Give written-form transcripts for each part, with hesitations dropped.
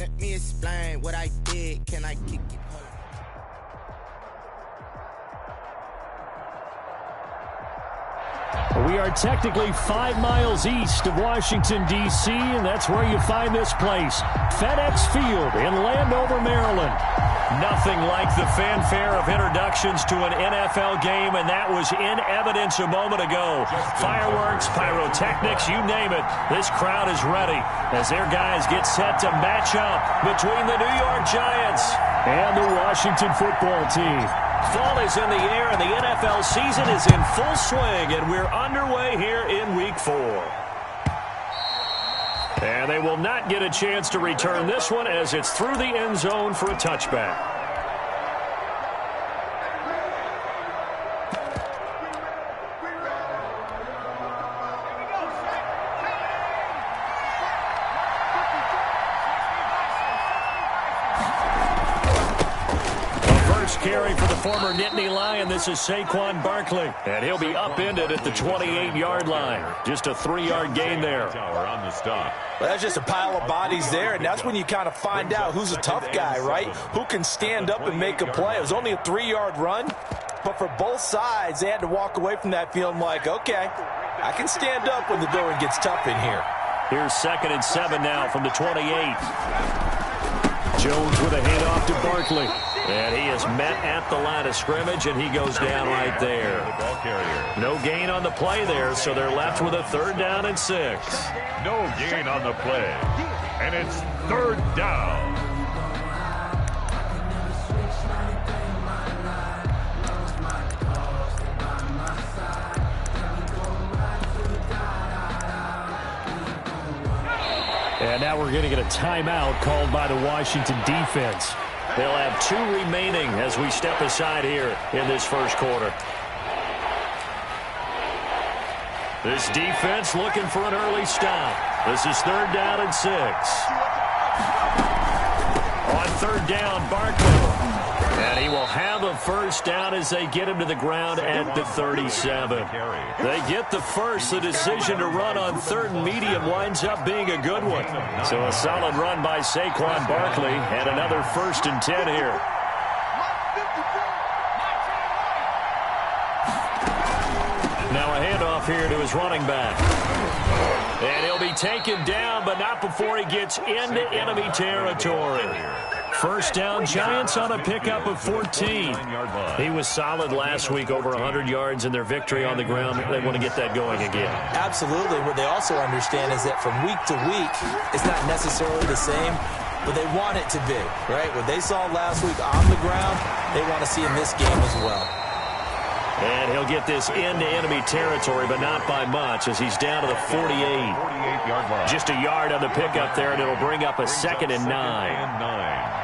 Let me explain what I did. Can I kick it? We are technically 5 miles east of Washington, D.C., and that's where you find this place, FedEx Field in Landover, Maryland. Nothing like the fanfare of introductions to an NFL game, and that was in evidence a moment ago. Fireworks, pyrotechnics, you name it. This crowd is ready as their guys get set to match up between the New York Giants and the Washington football team. Fall is in the air, and the NFL season is in full swing, and we're underway here in Week 4. And they will not get a chance to return this one as it's through the end zone for a touchback. Carry for the former Nittany Lion. This is Saquon Barkley, and he'll be upended at the 28-yard line. Just a 3-yard gain there. On the stop. Well, that's just a pile of bodies there, and that's when you kind of find out who's a tough guy, right? Who can stand up and make a play. It was only a 3-yard run, but for both sides, they had to walk away from that feeling like, okay, I can stand up when the going gets tough in here. Here's 2nd and 7 now from the 28. Jones with a handoff to Barkley. And he is met at the line of scrimmage, and he goes down right there. No gain on the play there, so they're left with a 3rd down and 6. No gain on the play, and it's 3rd down. And now we're going to get a timeout called by the Washington defense. They'll have 2 remaining as we step aside here in this first quarter. This defense looking for an early stop. This is 3rd down and 6. On 3rd down, Barkley. And he will have a first down as they get him to the ground at the 37. They get the first. The decision to run on 3rd and medium winds up being a good one. So a solid run by Saquon Barkley and another 1st and 10 here. Now a handoff here to his running back. And he'll be taken down, but not before he gets into enemy territory. First down, Giants on a pickup of 14. He was solid last week, over 100 yards in their victory on the ground. They want to get that going again. Absolutely. What they also understand is that from week to week, it's not necessarily the same, but they want it to be, right? What they saw last week on the ground, they want to see in this game as well. And he'll get this into enemy territory, but not by much, as he's down to the 48. 48-yard line. Just a yard on the pickup there, and it'll bring up a 2nd and 9.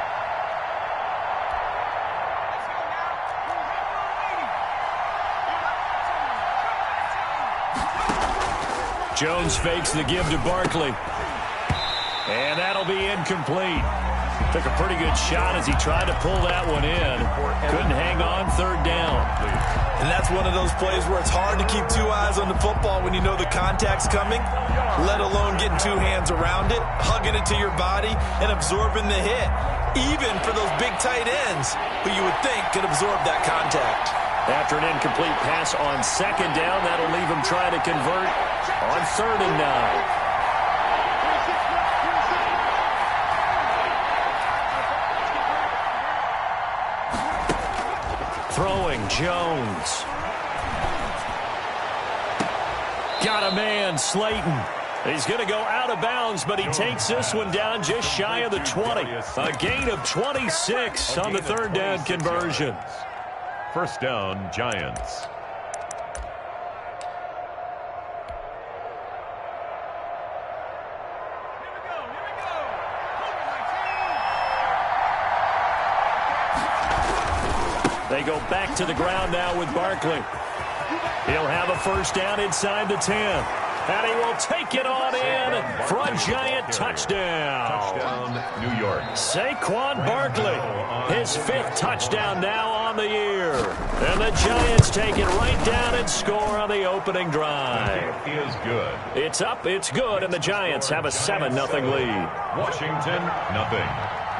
Jones fakes the give to Barkley. And that'll be incomplete. Took a pretty good shot as he tried to pull that one in. Couldn't hang on 3rd down. And that's one of those plays where it's hard to keep 2 eyes on the football when you know the contact's coming, let alone getting 2 hands around it, hugging it to your body, and absorbing the hit. Even for those big tight ends who you would think could absorb that contact. After an incomplete pass on 2nd down, that'll leave him trying to convert on 3rd and 9. Throwing, Jones. Got a man, Slayton. He's going to go out of bounds, but he takes this one down just shy of the 20. A gain of 26 on the 3rd down conversion. First down, Giants. They go back to the ground now with Barkley. He'll have a first down inside the 10. And he will take it on in for a Giant touchdown. Touchdown, New York. Saquon Barkley, his 5th touchdown now on the year. And the Giants take it right down and score on the opening drive. It is good. It's up, it's good, and the Giants have a 7-0 lead. Washington, nothing.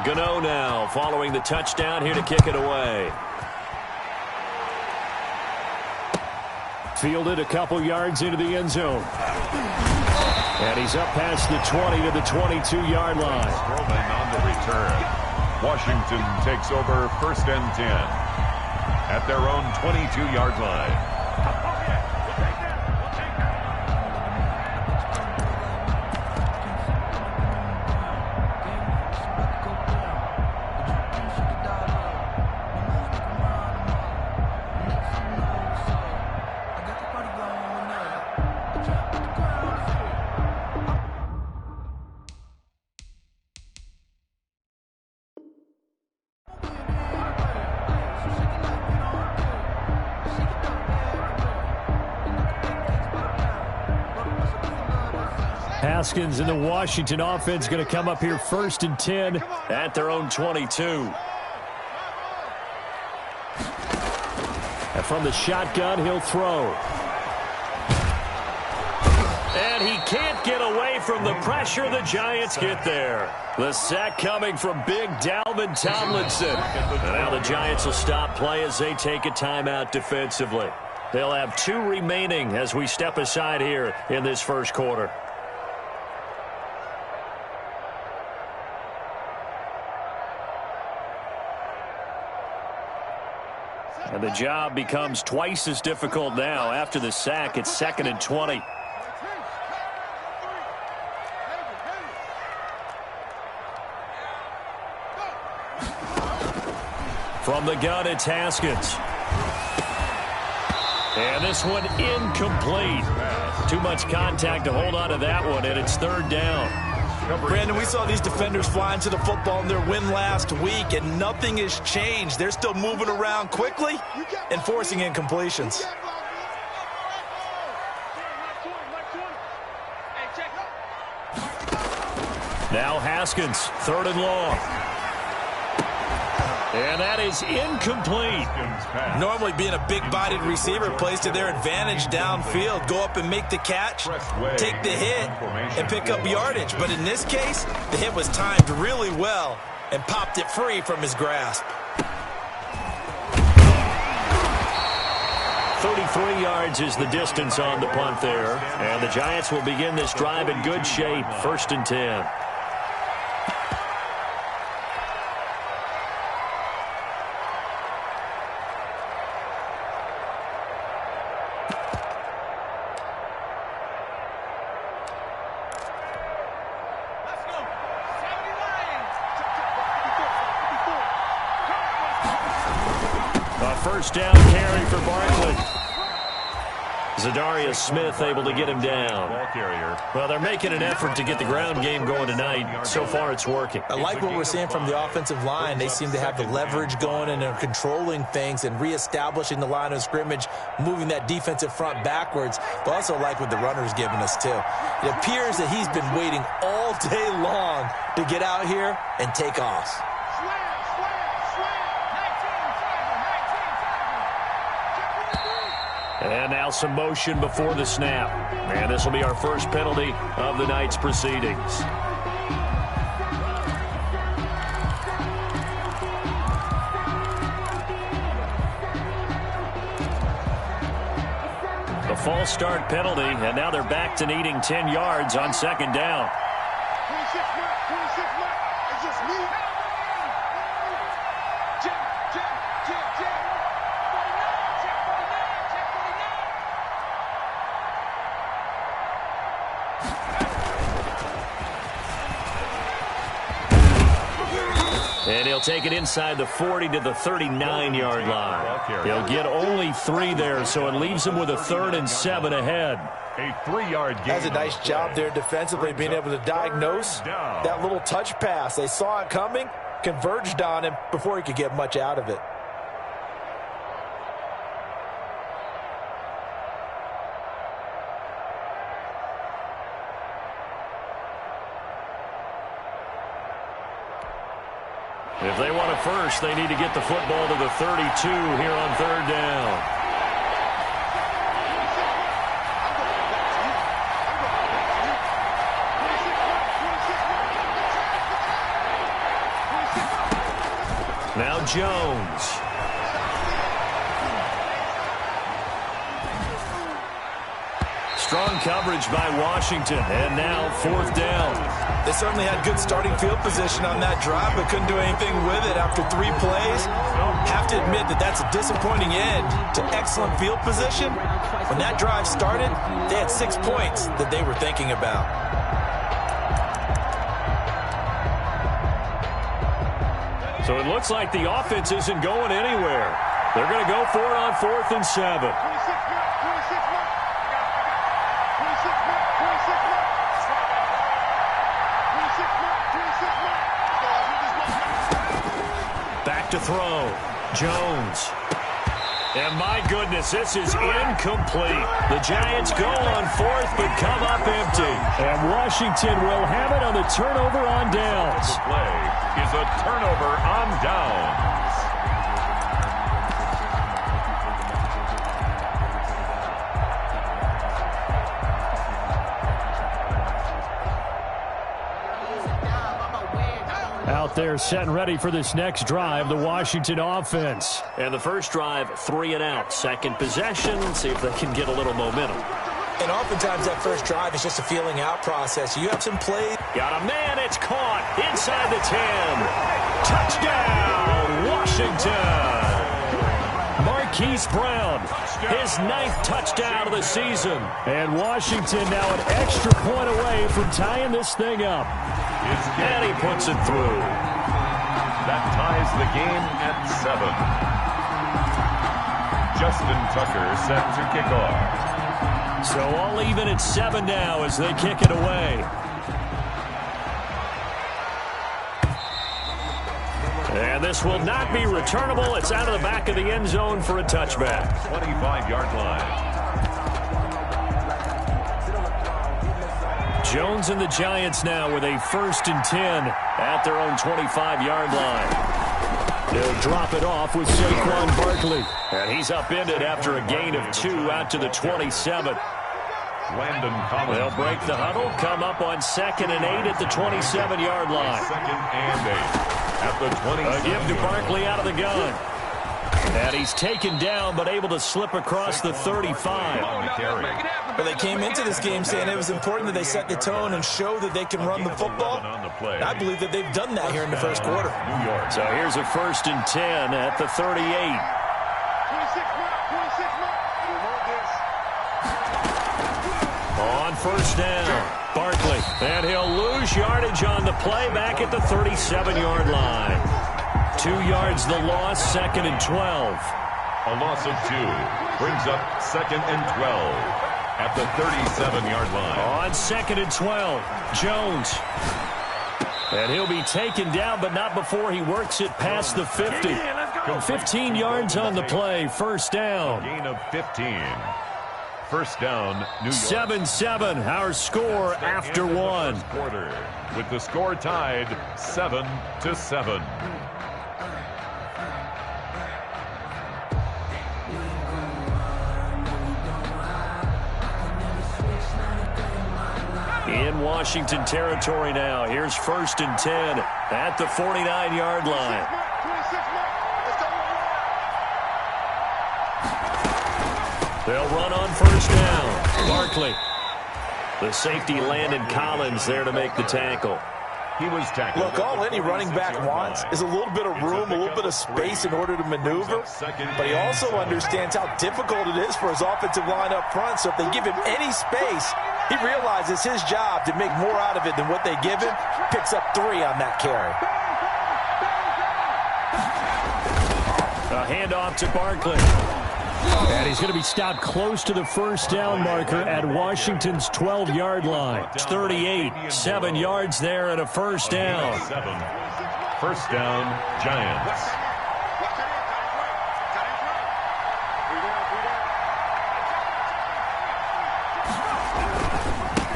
Gano now following the touchdown here to kick it away. Fielded a couple yards into the end zone. And he's up past the 20 to the 22-yard line. Strowman on the return. Washington takes over 1st and 10 at their own 22-yard line. Haskins and the Washington offense going to come up here 1st and 10 at their own 22. And from the shotgun, he'll throw. And he can't get away from the pressure. The Giants get there. The sack coming from big Dalvin Tomlinson. And now the Giants will stop play as they take a timeout defensively. They'll have 2 remaining as we step aside here in this first quarter. And the job becomes twice as difficult now. After the sack, it's 2nd and 20. From the gun, it's Haskins. And this one incomplete. Too much contact to hold on to that one, and it's 3rd down. Brandon, we saw these defenders flying to the football in their win last week, and nothing has changed. They're still moving around quickly and forcing incompletions. Now Haskins, 3rd and long. And that is incomplete. Normally being a big-bodied receiver plays to their advantage downfield. Go up and make the catch, take the hit, and pick up yardage. But in this case, the hit was timed really well and popped it free from his grasp. 33 yards is the distance on the punt there. And the Giants will begin this drive in good shape, 1st and 10. First down carry for Barkley. Zadarius Smith able to get him down. Ball carrier. Well, they're making an effort to get the ground game going tonight. So far, it's working. I like what we're seeing from the offensive line. They seem to have the leverage going, and they're controlling things and reestablishing the line of scrimmage, moving that defensive front backwards. But also like what the runner's giving us, too. It appears that he's been waiting all day long to get out here and take off. And now some motion before the snap. And this will be our first penalty of the night's proceedings. The false start penalty, and now they're back to needing 10 yards on 2nd down. 26 left. It's just me. And he'll take it inside the 40 to the 39-yard line. He'll get only 3 there, so it leaves him with a 3rd and 7 ahead. A 3-yard gain. That's a nice job there defensively, being able to diagnose that little touch pass. They saw it coming, converged on him before he could get much out of it. If they want a first, they need to get the football to the 32 here on third down. Now Jones. Strong coverage by Washington, and now fourth down. They certainly had good starting field position on that drive, but couldn't do anything with it after 3 plays. Have to admit that that's a disappointing end to excellent field position. When that drive started, they had 6 points that they were thinking about. So it looks like the offense isn't going anywhere. They're going to go for it on 4th and 7. Back to throw. Jones. And my goodness, this is incomplete. The Giants go on 4th but come up empty. And Washington will have it on the turnover on downs. The play is a turnover on downs. Out there set and ready for this next drive, the Washington offense. And the first drive, 3 and out. Second possession, see if they can get a little momentum. And oftentimes that first drive is just a feeling out process. You have some plays. Got a man, it's caught inside the 10. Touchdown, Washington. Marquise Brown, his 9th touchdown of the season. And Washington now an extra point away from tying this thing up. And he puts it through. That ties the game at 7. Justin Tucker set to kick off. So all even at 7 now as they kick it away. And this will not be returnable. It's out of the back of the end zone for a touchback. 25-yard line. Jones and the Giants now with a 1st and 10 at their own 25-yard line. They'll drop it off with Saquon Barkley. And he's upended after a gain of 2 out to the 27. Landon Collins. They'll break the huddle, come up on 2nd and 8 at the 27-yard line. 2nd and 8 at the 27. A give to Barkley out of the gun. And he's taken down but able to slip across the 35. But they came into this game saying it was important that they set the tone and show that they can run the football. And I believe that they've done that here in the first quarter. So here's a 1st and 10 at the 38. On 1st down, Barkley. And he'll lose yardage on the play back at the 37-yard line. 2 yards the loss, 2nd and 12. A loss of 2 brings up 2nd and 12 at the 37-yard line. On 2nd and 12, Jones. And he'll be taken down, but not before he works it past the 50. 15 yards on the play, 1st down. Gain of 15. 1st down, New York. 7-7, our score after 1. Quarter, with the score tied 7-7. In Washington territory now. Here's 1st and 10 at the 49-yard line. They'll run on 1st down. Barkley. The safety Landon Collins there to make the tackle. He was tackled. Look, all any running back wants is a little bit of room, a little bit of space in order to maneuver. But he also understands how difficult it is for his offensive line up front. So if they give him any space, he realizes his job to make more out of it than what they give him. Picks up 3 on that carry. A handoff to Barkley. And he's going to be stopped close to the 1st down marker at Washington's 12-yard line. 38, 7 yards there and a 1st down. 1st down, Giants.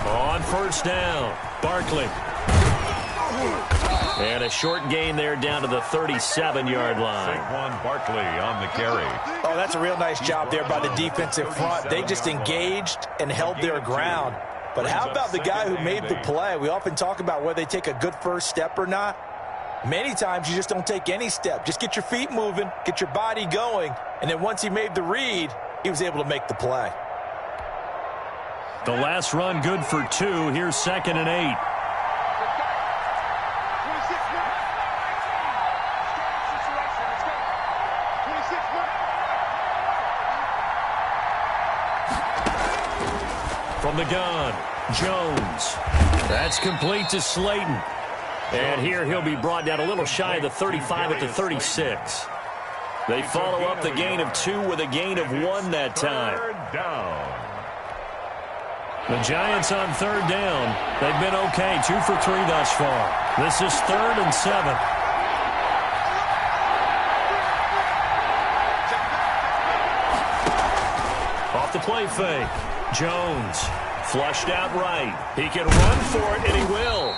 On 1st down, Barkley. And a short gain there down to the 37-yard line. Saquon Barkley on the carry. Oh, that's a real nice job there by the defensive front. They just engaged and held their ground. But how about the guy who made the play? We often talk about whether they take a good first step or not. Many times you just don't take any step. Just get your feet moving, get your body going, and then once he made the read, he was able to make the play. The last run good for 2. Here's 2nd and 8. From the gun, Jones. That's complete to Slayton. And here he'll be brought down a little shy of the 35 at the 36. They follow up the gain of 2 with a gain of 1 that time. The Giants on 3rd down. They've been okay, 2 for 3 thus far. This is 3rd and 7. Off the play fake. Jones flushed out right. He can run for it, and he will.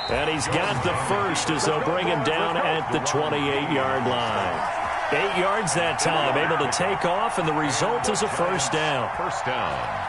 And he's got the first as they'll bring him down at the 28-yard line. 8 yards that time, able to take off, and the result is a first down. First down.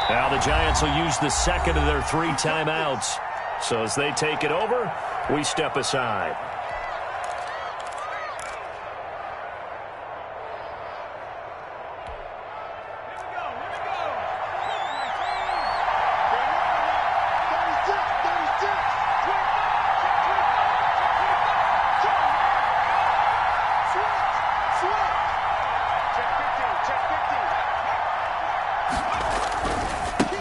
Now the Giants will use the second of their 3 timeouts. So as they take it over, we step aside.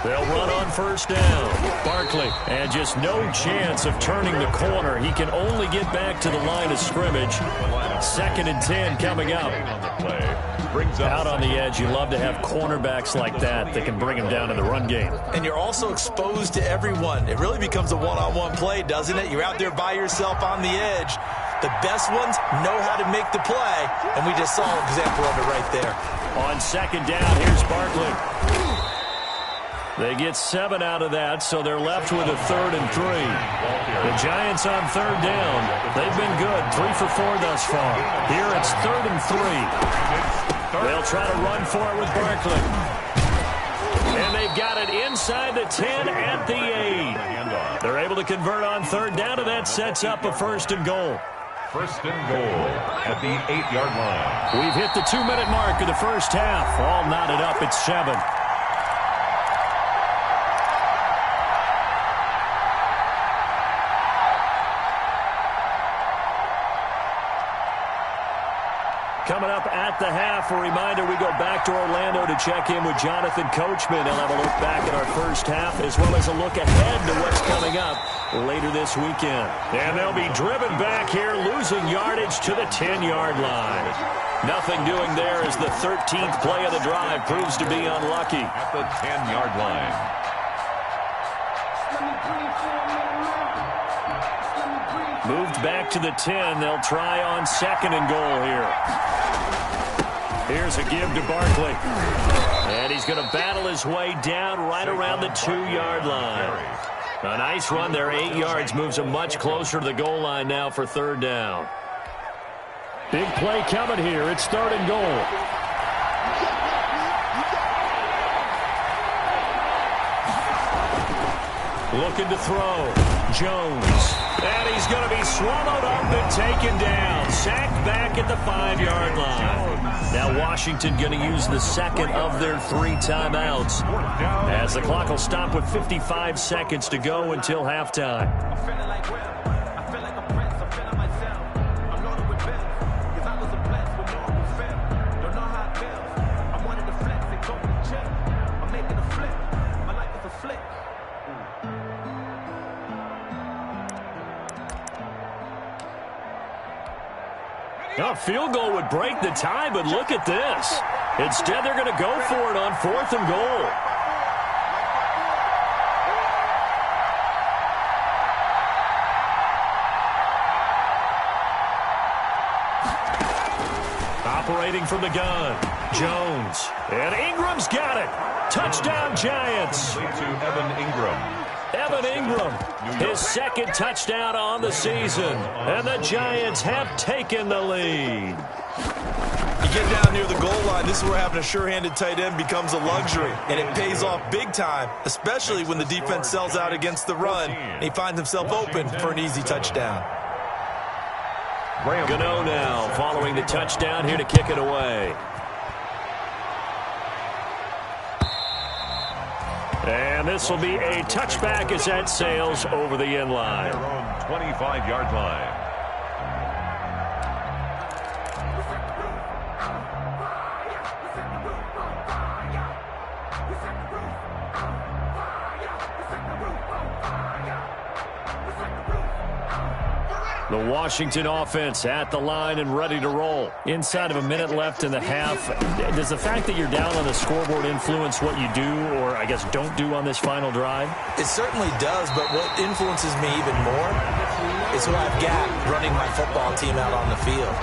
They'll run on first down. Barkley, and just no chance of turning the corner. He can only get back to the line of scrimmage. 2nd and 10 coming up. Out on the edge, you love to have cornerbacks like that can bring him down in the run game. And you're also exposed to everyone. It really becomes a one-on-one play, doesn't it? You're out there by yourself on the edge. The best ones know how to make the play, and we just saw an example of it right there. On 2nd down, here's Barkley. They get 7 out of that, so they're left with a 3rd and 3. The Giants on 3rd down. They've been good, 3 for 4 thus far. Here it's 3rd and 3. They'll try to run for it with Barkley. And they've got it inside the 10 at the 8. They're able to convert on 3rd down, and that sets up a 1st and goal. 1st and goal at the 8-yard line. We've hit the 2-minute mark of the first half. All knotted up at 7. coming up at the half. A reminder, we go back to Orlando to check in with Jonathan Coachman. He'll have a look back at our first half as well as a look ahead to what's coming up later this weekend. And they'll be driven back here, losing yardage to the 10-yard line. Nothing doing there as the 13th play of the drive proves to be unlucky. At the 10-yard line. Moved back to the 10. They'll try on 2nd and goal here. Here's a give to Barkley. And he's going to battle his way down right around the 2-yard line. A nice run there, 8 yards, moves him much closer to the goal line now for 3rd down. Big play coming here. It's 3rd and goal. Looking to throw. Jones. And he's going to be swallowed up and taken down. Sacked back at the 5-yard line. Now Washington going to use the 2nd of their 3 timeouts as the clock will stop with 55 seconds to go until halftime. A field goal would break the tie, but look at this. Instead, they're going to go for it on 4th and goal. Operating from the gun, Jones. And Ingram's got it. Touchdown, Giants. To Evan Ingram. Evan Ingram, his 2nd touchdown on the season. And the Giants have taken the lead. You get down near the goal line, this is where having a sure-handed tight end becomes a luxury. And it pays off big time, especially when the defense sells out against the run. And he finds himself open for an easy touchdown. Gano now following the touchdown here to kick it away. And this will be a touchback as that sails over the end line. Their own 25-yard line. The Washington offense at the line and ready to roll. Inside of a minute left in the half, does the fact that you're down on the scoreboard influence what you do, or I guess don't do on this final drive? It certainly does, but what influences me even more is who I've got running my football team out on the field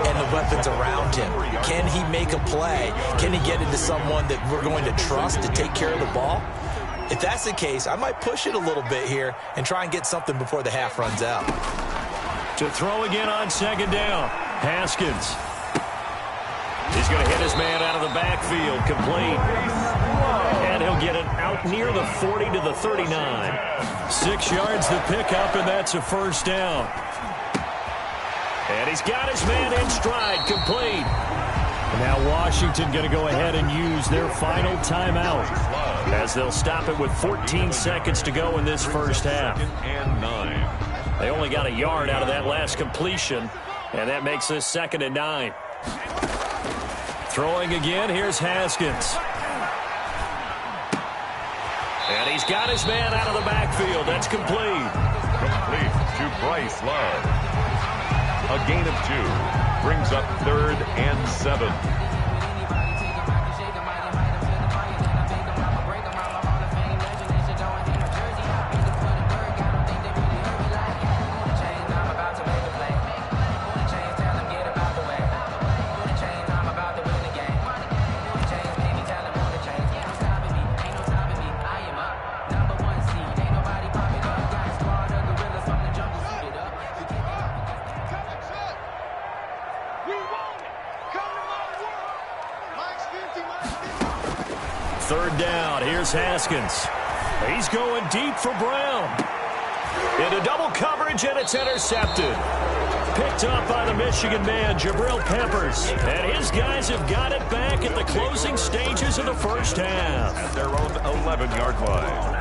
and the weapons around him. Can he make a play? Can he get into someone that we're going to trust to take care of the ball? If that's the case, I might push it a little bit here and try and get something before the half runs out. To throw again on 2nd down, Haskins. He's going to hit his man out of the backfield, complete. And he'll get it out near the 40 to the 39. 6 yards to pick up, and that's a 1st down. And he's got his man in stride, complete. And now Washington going to go ahead and use their final timeout as they'll stop it with 14 seconds to go in this first half. And 9. They only got a yard out of that last completion, and that makes this 2nd and 9. Throwing again, here's Haskins. And he's got his man out of the backfield. That's complete. Complete to Bryce Love. A gain of 2. Brings up 3rd and 7. Haskins. He's going deep for Brown. Into double coverage, and it's intercepted. Picked up by the Michigan man, Jabril Peppers. And his guys have got it back at the closing stages of the first half. At their own 11-yard line.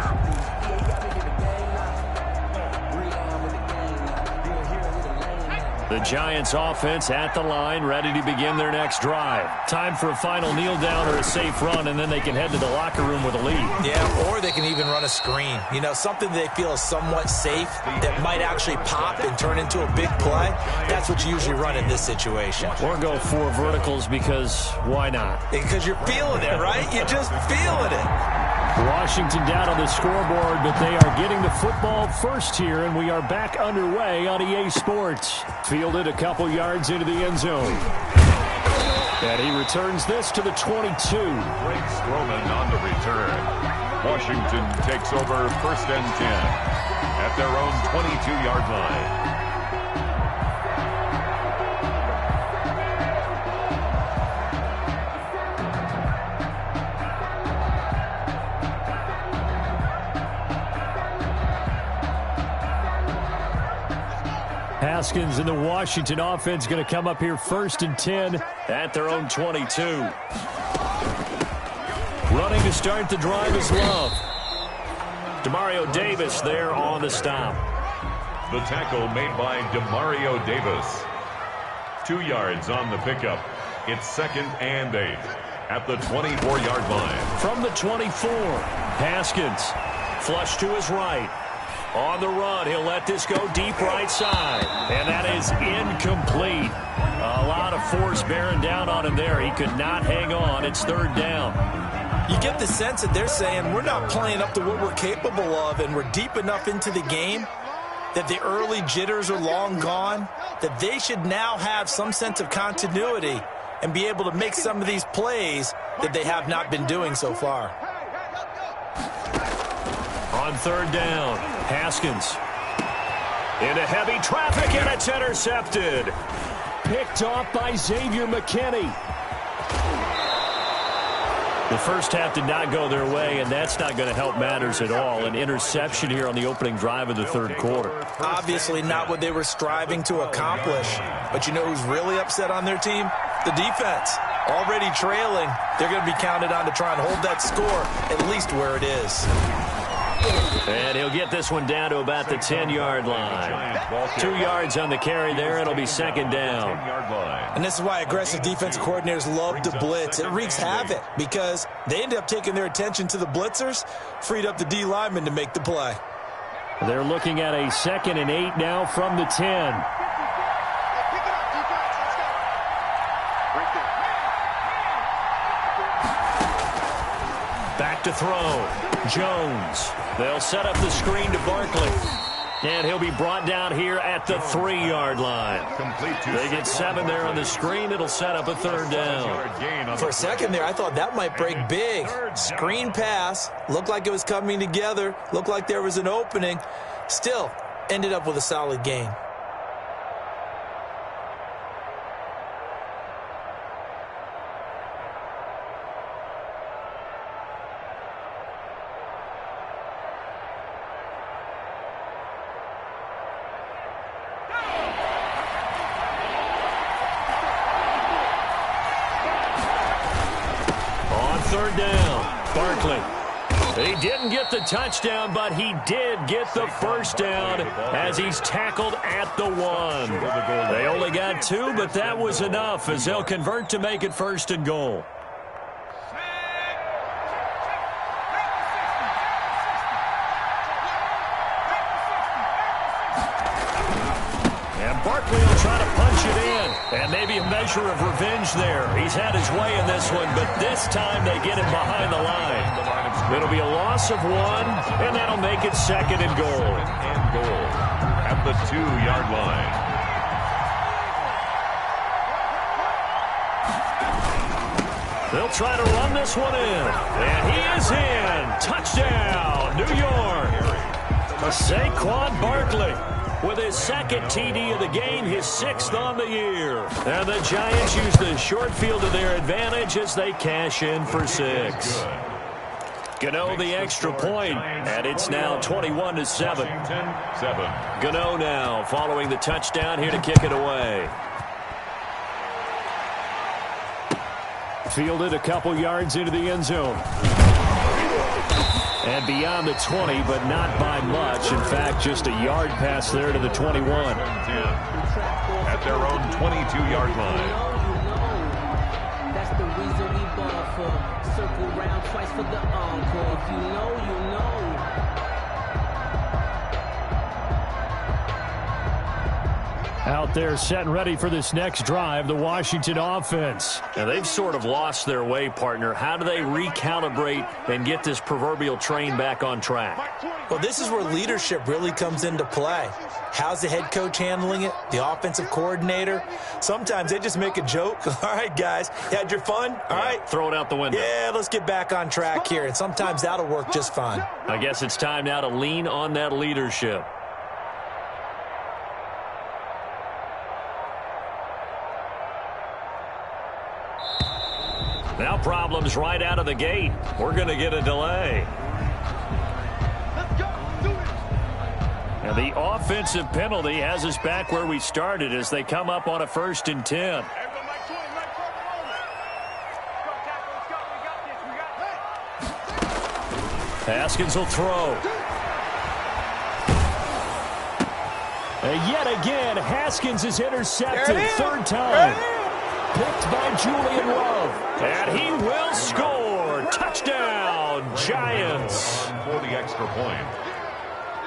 The Giants offense at the line, ready to begin their next drive. Time for a final kneel down or a safe run, and then they can head to the locker room with a lead. Yeah, or they can even run a screen. You know, something they feel is somewhat safe that might actually pop and turn into a big play. That's what you usually run in this situation. Or go 4 verticals because why not? Because you're feeling it, right? You're just feeling it. Washington down on the scoreboard, but they are getting the football first here, and we are back underway on EA Sports. Fielded a couple yards into the end zone. And he returns this to the 22. Greg Stroman on the return. Washington takes over first and 10 at their own 22-yard line. Haskins and the Washington offense going to come up here first and 10 at their own 22. Running to start the drive is Love. Demario Davis there on the stop. The tackle made by Demario Davis. 2 yards on the pickup. It's 2nd and 8 at the 24-yard line. From the 24, Haskins flush to his right. On the run, he'll let this go deep right side. And that is incomplete. A lot of force bearing down on him there. He could not hang on. It's 3rd down. You get the sense that they're saying we're not playing up to what we're capable of, and we're deep enough into the game that the early jitters are long gone, that they should now have some sense of continuity and be able to make some of these plays that they have not been doing so far. On 3rd down, Haskins into heavy traffic, and it's intercepted. Picked off by Xavier McKinney. The first half did not go their way, and that's not going to help matters at all. An interception here on the opening drive of the 3rd quarter. Obviously not what they were striving to accomplish. But you know who's really upset on their team? The defense. Already trailing, they're going to be counted on to try and hold that score at least where it is. And he'll get this one down to about the 10-yard line. 2 yards on the carry there. It'll be 2nd down. And this is why aggressive defensive coordinators love to blitz. It wreaks havoc because they end up taking their attention to the blitzers, freed up the D lineman to make the play. They're looking at a 2nd and 8 now from the 10. Back to throw. Jones. They'll set up the screen to Barkley. And he'll be brought down here at the 3-yard line. They get 7 there on the screen. It'll set up a 3rd down. For a second there, I thought that might break big. Screen pass. Looked like it was coming together. Looked like there was an opening. Still, ended up with a solid gain. He didn't get the touchdown, but he did get the first down as he's tackled at the 1. They only got 2, but that was enough as they'll convert to make it 1st and goal. And Barkley will try to punch it in. And maybe a measure of revenge there. He's had his way in this one, but this time they get him behind the line. It'll be a loss of 1, and that'll make it 2nd and goal. And goal at the 2-yard line. They'll try to run this one in. And he is in. Touchdown, New York. Saquon Barkley with his 2nd TD of the game, his 6th on the year. And the Giants use the short field to their advantage as they cash in for 6. Gano the extra point, and it's now 21-7. Gano now following the touchdown here to kick it away. Fielded a couple yards into the end zone. And beyond the 20, but not by much. In fact, just a yard pass there to the 21. at their own 22-yard line. That's the reason we ball for. Circle round twice for the encore. If you know, you know. Out there set and ready for this next drive, the Washington offense. Now, they've sort of lost their way, partner. How do they recalibrate and get this proverbial train back on track? Well, this is where leadership really comes into play. How's the head coach handling it? The offensive coordinator? Sometimes they just make a joke. All right, guys, you had your fun? All right. Throw it out the window. Yeah, let's get back on track here. And sometimes that'll work just fine. I guess it's time now to lean on that leadership. Now problems right out of the gate. We're going to get a delay. And the offensive penalty has us back where we started as they come up on a 1st and 10. Haskins will throw. And yet again, Haskins is intercepted. 3rd time. Picked by Julian Love. And he will score. Touchdown, Giants. For the extra point.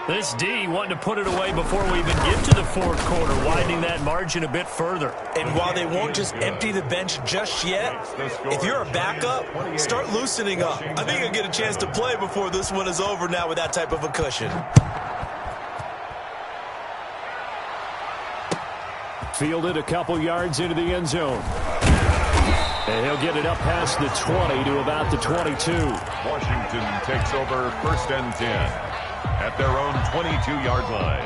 This D wanting to put it away before we even get to the 4th quarter, widening that margin a bit further. And while they won't just empty the bench just yet, if you're a backup, start loosening up. I think you'll get a chance to play before this one is over now with that type of a cushion. Fielded a couple yards into the end zone. And he'll get it up past the 20 to about the 22. Washington takes over 1st and 10 at their own 22-yard line.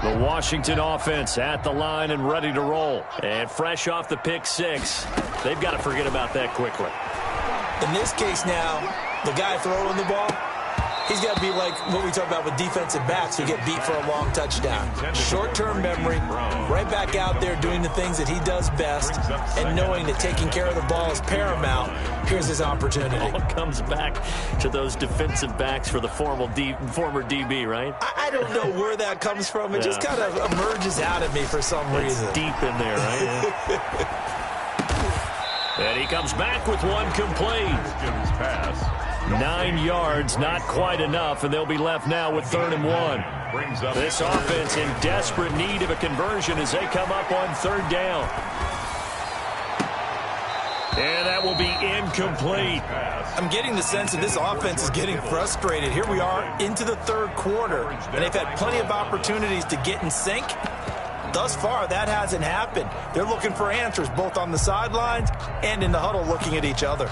The Washington offense at the line and ready to roll. And fresh off the pick 6. They've got to forget about that quickly. In this case now, the guy throwing the ball, he's got to be like what we talk about with defensive backs who get beat for a long touchdown. Short-term memory, right back out there doing the things that he does best, and knowing that taking care of the ball is paramount. Here's his opportunity. All comes back to those defensive backs for the former DB, right? I don't know where that comes from. It just kind of emerges out of me for some reason. Deep in there, right? And he comes back with one complete. Pass. 9 yards, not quite enough, and they'll be left now with 3rd and 1. This offense in desperate need of a conversion as they come up on 3rd down. And that will be incomplete. I'm getting the sense that this offense is getting frustrated. Here we are into the 3rd quarter, and they've had plenty of opportunities to get in sync. Thus far, that hasn't happened. They're looking for answers both on the sidelines and in the huddle looking at each other.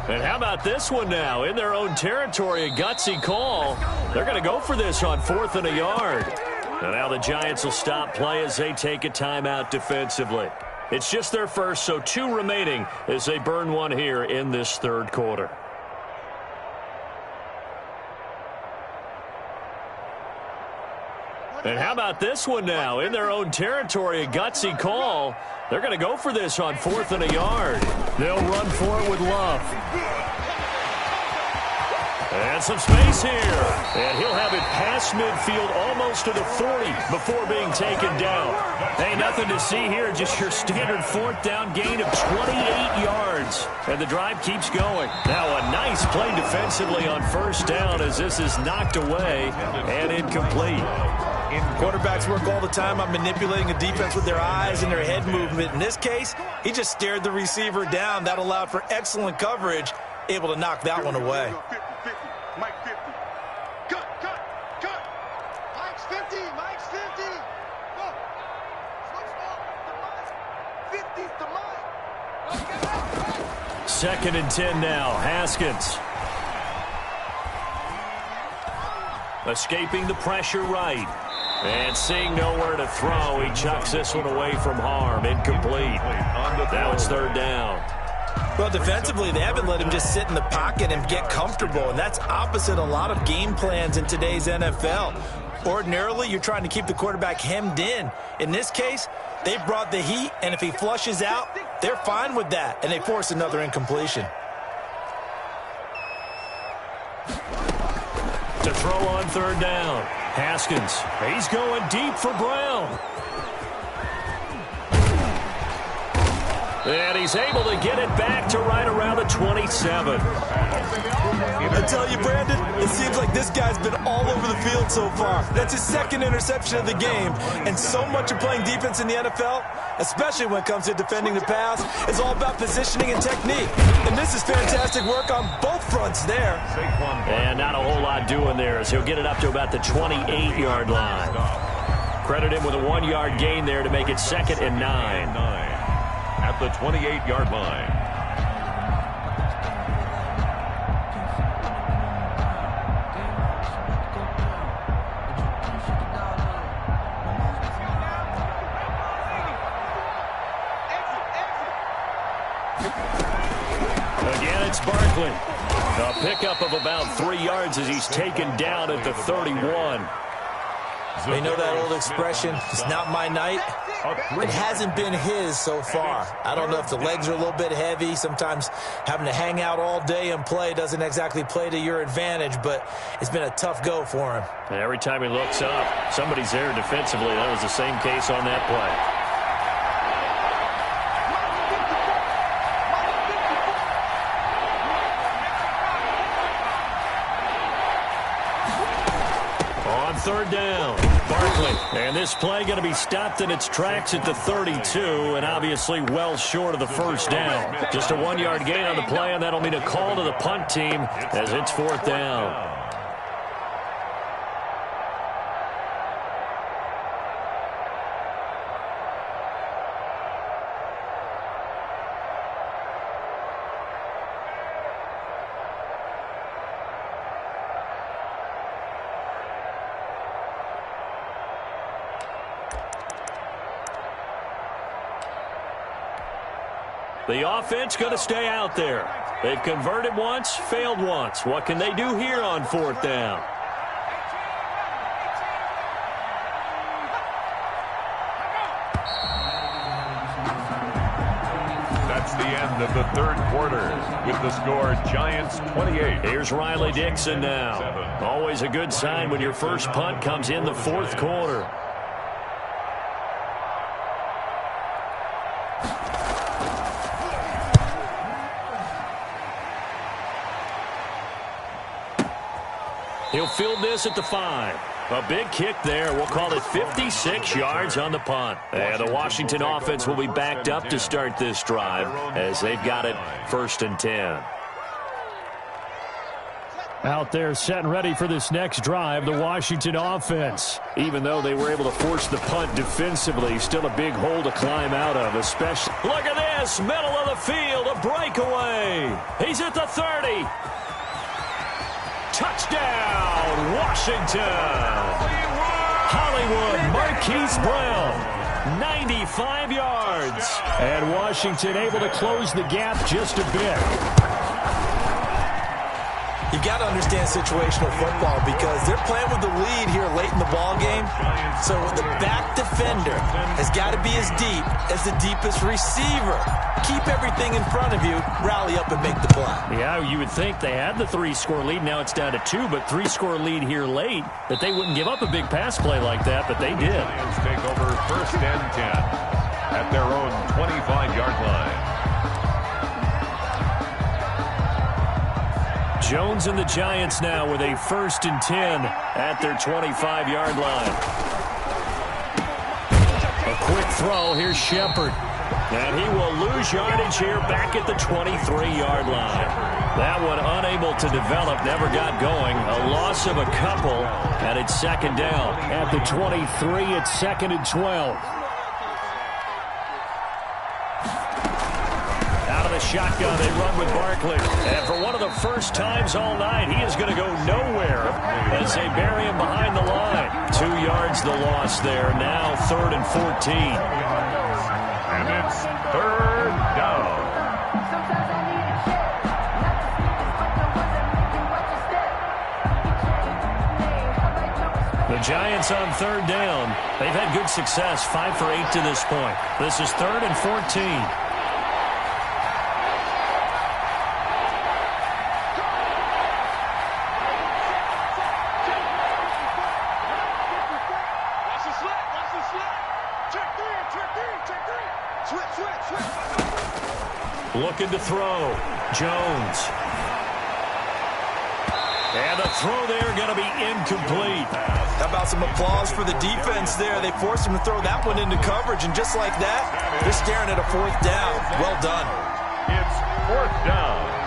And how about this one now? In their own territory, a gutsy call. They're going to go for this on 4th and a yard. And now the Giants will stop play as they take a timeout defensively. It's just their first, so 2 remaining as they burn one here in this 3rd quarter. And how about this one now? In their own territory, a gutsy call. They're going to go for this on 4th and a yard. They'll run for it with Love. And some space here. And he'll have it past midfield almost to the 40 before being taken down. Hey, nothing to see here. Just your standard 4th down gain of 28 yards. And the drive keeps going. Now a nice play defensively on 1st down as this is knocked away and incomplete. Quarterbacks work all the time on manipulating a defense with their eyes and their head movement. In this case, he just stared the receiver down. That allowed for excellent coverage, able to knock that one away. 50, 50. Mike 50. Cut. Mike's 50. Mike's 50. Go. Switch ball. 50 to Mike. 2nd and 10 now. Haskins. Escaping the pressure right. And seeing nowhere to throw, he chucks this one away from harm. Incomplete. Now it's 3rd down. Well, defensively, they haven't let him just sit in the pocket and get comfortable, and that's opposite a lot of game plans in today's NFL. Ordinarily, you're trying to keep the quarterback hemmed in. In this case, they brought the heat, and if he flushes out, they're fine with that, and they force another incompletion. To throw on third down. Haskins, he's going deep for Brown. And he's able to get it back to right around the 27. I tell you, Brandon, it seems like this guy's been all over the field so far. That's his second interception of the game. And so much of playing defense in the NFL, especially when it comes to defending the pass, is all about positioning and technique. And this is fantastic work on both fronts there. And not a whole lot doing there as he'll get it up to about the 28-yard line. Credit him with a 1-yard gain there to make it 2nd and 9. At the 28-yard line. Again, it's Barkley. A pickup of about 3 yards as he's taken down at the 31. They know that old expression, it's not my night. It hasn't been his so far. I don't know if the legs are a little bit heavy. Sometimes having to hang out all day and play doesn't exactly play to your advantage, but it's been a tough go for him. And every time he looks up, somebody's there defensively. That was the same case on that play. Third down, Barkley. And this play going to be stopped in its tracks at the 32, and obviously well short of the first down. Just a 1-yard gain on the play, and that'll mean a call to the punt team as it's 4th down. The offense going to stay out there. They've converted once, failed once. What can they do here on 4th down? That's the end of the 3rd quarter with the score Giants 28. Here's Riley Dixon now. Always a good sign when your first punt comes in the 4th quarter. He'll field this at the 5. A big kick there. We'll call it 56 yards on the punt. And the Washington offense will be backed up to start this drive as they've got it 1st and 10. Out there set and ready for this next drive, the Washington offense. Even though they were able to force the punt defensively, still a big hole to climb out of, especially. Look at this, middle of the field, a breakaway. He's at the 30. Touchdown, Washington. Hollywood Marquise Brown, 95 yards. And Washington able to close the gap just a bit. You've got to understand situational football because they're playing with the lead here late in the ball game. So the back defender has got to be as deep as the deepest receiver. Keep everything in front of you, rally up and make the play. Yeah, you would think they had the 3-score lead. Now it's down to 2, but 3-score lead here late. That they wouldn't give up a big pass play like that, but they did. Lions take over 1st and 10 at their own 25-yard line. Jones and the Giants now with a 1st and 10 at their 25-yard line. A quick throw. Here's Shepard. And he will lose yardage here back at the 23-yard line. That one unable to develop, never got going. A loss of a couple, and it's 2nd down. At the 23, it's 2nd and 12. Shotgun, they run with Barkley. And for one of the first times all night, he is going to go nowhere as they bury him behind the line. 2 yards the loss there. Now 3rd and 14. And it's 3rd down. The Giants on third down. They've had good success, 5 for 8 to this point. This is 3rd and 14. Looking to throw. Jones. And the throw there going to be incomplete. How about some applause for the defense there? They forced him to throw that one into coverage, and just like that, they're staring at a 4th down. Well done. It's 4th down.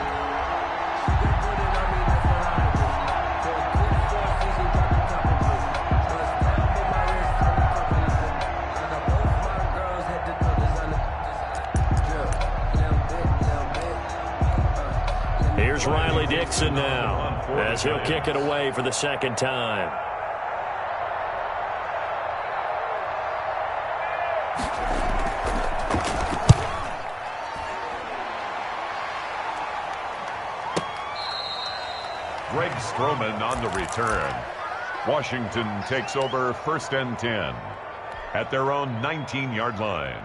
Here's Riley Dixon now, as he'll kick it away for the 2nd time. Greg Stroman on the return. Washington takes over 1st and 10 at their own 19-yard line.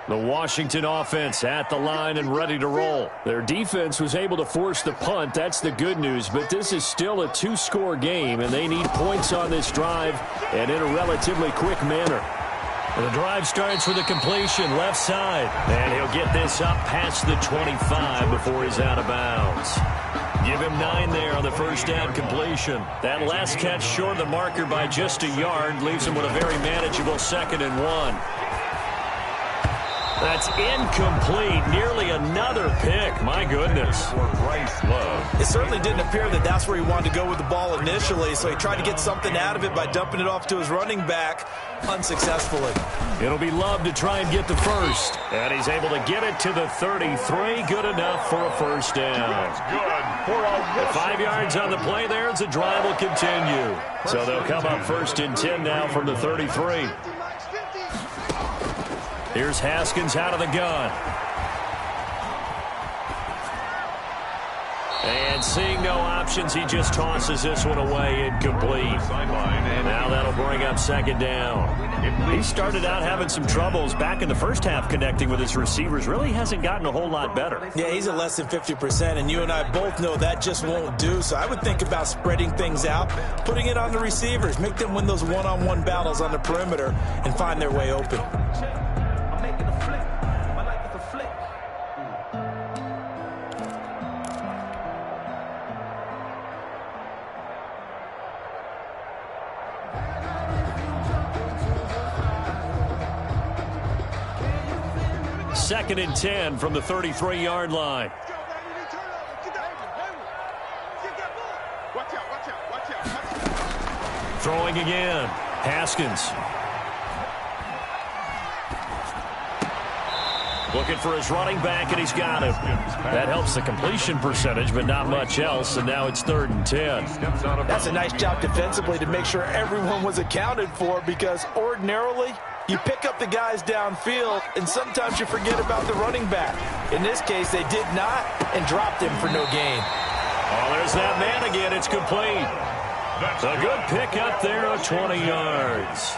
The Washington offense at the line and ready to roll. Their defense was able to force the punt. That's the good news. But this is still a 2-score game, and they need points on this drive and in a relatively quick manner. The drive starts with a completion left side. And he'll get this up past the 25 before he's out of bounds. Give him 9 there on the 1st down completion. That last catch short of the marker by just a yard leaves him with a very manageable 2nd and 1. That's incomplete. Nearly another pick. My goodness. It certainly didn't appear that that's where he wanted to go with the ball initially, so he tried to get something out of it by dumping it off to his running back unsuccessully. It'll be Love to try and get the 1st. And he's able to get it to the 33. Good enough for a 1st down. That's good for a 5 yards on the play there as the drive will continue. So they'll come up 1st and 10 now from the 33. Here's Haskins out of the gun. And seeing no options, he just tosses this one away incomplete. Now that'll bring up 2nd down. He started out having some troubles back in the first half connecting with his receivers. Really hasn't gotten a whole lot better. Yeah, he's at less than 50%, and you and I both know that just won't do. So I would think about spreading things out, putting it on the receivers, make them win those one-on-one battles on the perimeter, and find their way open. Second and 10 from the 33-yard line. Throwing again. Haskins. Looking for his running back, and he's got him. That helps the completion percentage, but not much else, and now it's 3rd and 10. That's a nice job defensively to make sure everyone was accounted for, because ordinarily you pick up the guys downfield, and sometimes you forget about the running back. In this case, they did not and dropped him for no gain. Oh, there's that man again. It's complete. That's a good pick up there of 20 yards.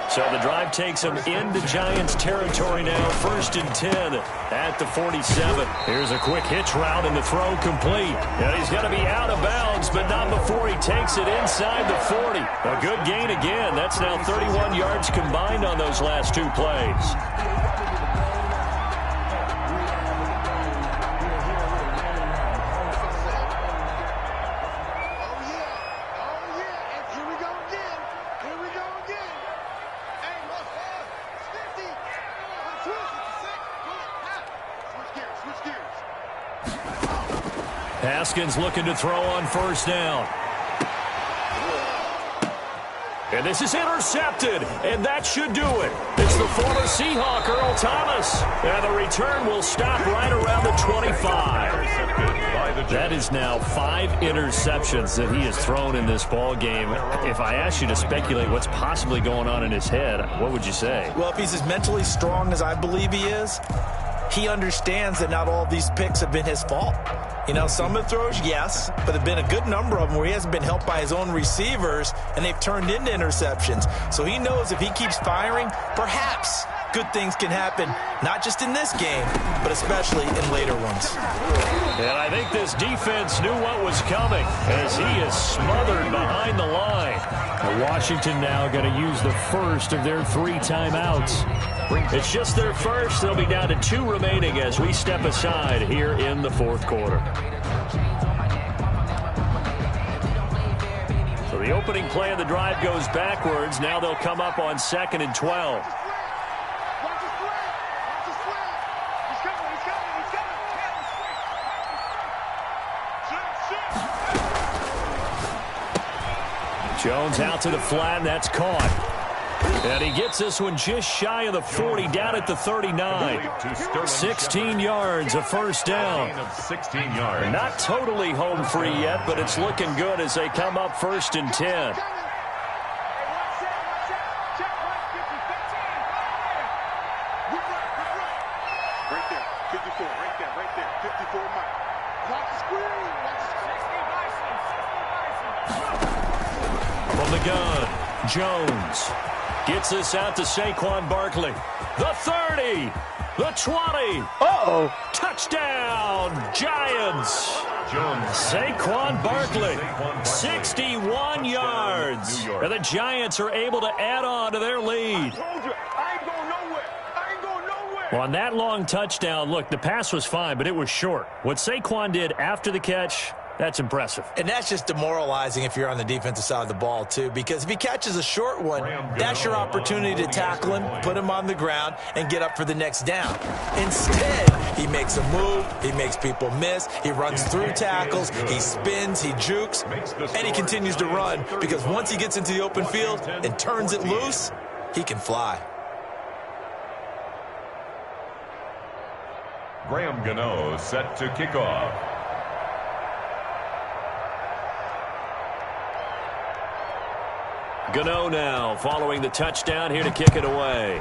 So the drive takes him into Giants territory now. 1st and 10 at the 47. Here's a quick hitch route and the throw complete. And he's going to be out of bounds, but not before he takes it inside the 40. A good gain again. That's now 31 yards combined on those last 2 plays. Haskins looking to throw on 1st down. And this is intercepted, and that should do it. It's the former Seahawk, Earl Thomas. And the return will stop right around the 25. That is now 5 interceptions that he has thrown in this ball game. If I asked you to speculate what's possibly going on in his head, what would you say? Well, if he's as mentally strong as I believe he is, he understands that not all these picks have been his fault. You know, some of the throws, yes, but there have been a good number of them where he hasn't been helped by his own receivers, and they've turned into interceptions. So he knows if he keeps firing, perhaps good things can happen, not just in this game, but especially in later ones. And I think this defense knew what was coming as he is smothered behind the line. Washington now going to use the first of their 3 timeouts. It's just their first. They'll be down to 2 remaining as we step aside here in the 4th quarter. So the opening play of the drive goes backwards. Now they'll come up on 2nd and 12. Jones out to the flat, and that's caught. And he gets this one just shy of the 40, down at the 39. 16 yards, a first down. 16 yards. Not totally home free yet, but it's looking good as they come up 1st and 10. Right there, 54, right there, 54 Mike. Watch the screen, From the gun, Jones gets this out to Saquon Barkley. The 30, the 20. Uh-oh. Touchdown, Giants. Jones. Saquon Barkley, 61 yards. And the Giants are able to add on to their lead. I told you, I ain't going nowhere. I ain't going nowhere. Well, on that long touchdown, look, the pass was fine, but it was short. What Saquon did after the catch, that's impressive. And that's just demoralizing if you're on the defensive side of the ball, too, because if he catches a short one, that's your opportunity to tackle him, put him on the ground, and get up for the next down. Instead, he makes a move, he makes people miss, he runs through tackles, he spins, he jukes, and he continues to run because once he gets into the open field and turns it loose, he can fly. Graham Gano set to kick off. Gano now following the touchdown here to kick it away.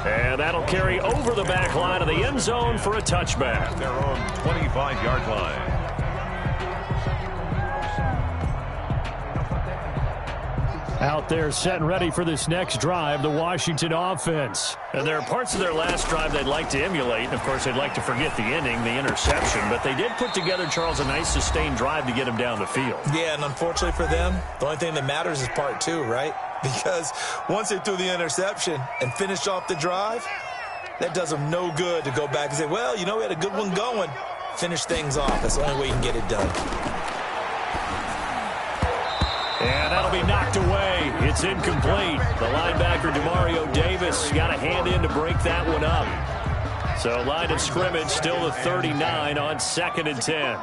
And that'll carry over the back line of the end zone for a touchback. Their own 25-yard line. Out there set and ready for this next drive, the Washington offense. And there are parts of their last drive they'd like to emulate. Of course, they'd like to forget the ending, the interception. But they did put together, Charles, a nice sustained drive to get him down the field. Yeah, and unfortunately for them, the only thing that matters is part 2, right? Because once they threw the interception and finished off the drive, that does them no good to go back and say, well, you know, we had a good one going. Finish things off. That's the only way you can get it done. And that'll be knocked away. It's incomplete. The linebacker, Demario Davis, got a hand in to break that one up. So line of scrimmage still the 39 on 2nd and 10.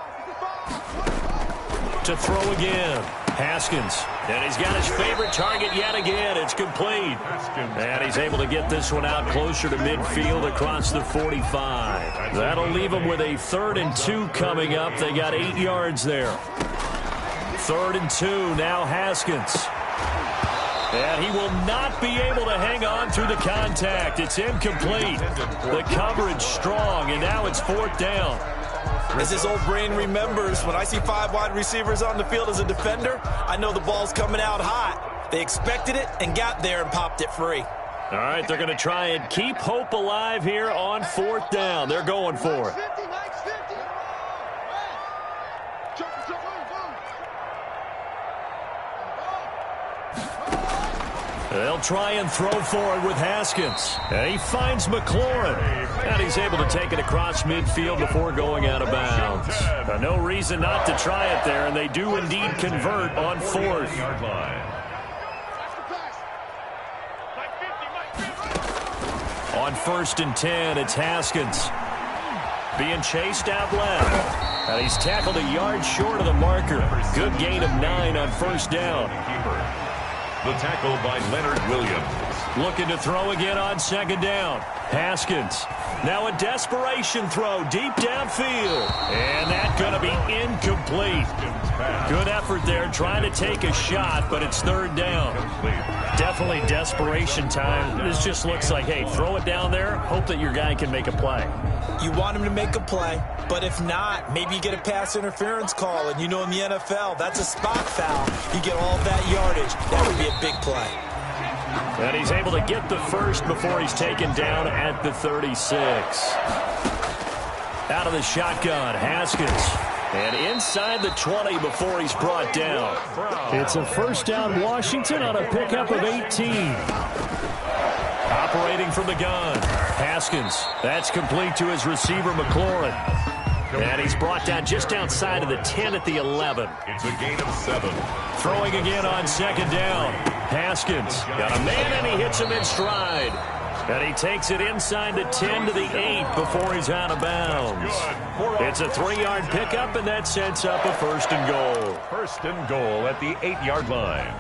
To throw again, Haskins. And he's got his favorite target yet again. It's complete. And he's able to get this one out closer to midfield across the 45. That'll leave him with a 3rd and 2 coming up. They got 8 yards there. 3rd and 2, now Haskins. And he will not be able to hang on through the contact. It's incomplete. The coverage strong, and now it's 4th down. As his old brain remembers, when I see 5 wide receivers on the field as a defender, I know the ball's coming out hot. They expected it and got there and popped it free. All right, they're going to try and keep hope alive here on 4th down. They're going for it. They'll try and throw for it with Haskins. And he finds McLaurin. And he's able to take it across midfield before going out of bounds. No reason not to try it there, and they do indeed convert on 4th. On 1st and 10, it's Haskins. Being chased out left. And he's tackled a yard short of the marker. Good gain of 9 on 1st down. The tackle by Leonard Williams. Looking to throw again on 2nd down. Haskins. Now a desperation throw deep downfield. And that's going to be incomplete. Good effort there, trying to take a shot, but it's third down. Definitely desperation time. This just looks like, hey, throw it down there, hope that your guy can make a play. You want him to make a play, but if not, maybe you get a pass interference call, and you know in the NFL, that's a spot foul. You get all that yardage. That would be a big play. And he's able to get the first before he's taken down at the 36. Out of the shotgun, Haskins. And inside the 20 before he's brought down. It's a first down Washington on a pickup of 18. Operating from the gun, Haskins. That's complete to his receiver, McLaurin. And he's brought down just outside of the 10 at the 11. It's a gain of 7. Throwing again on second down. Haskins got a man, and he hits him in stride. And he takes it inside the 10 to the 8 before he's out of bounds. It's a 3-yard pickup, and that sets up a first and goal. First and goal at the 8-yard line.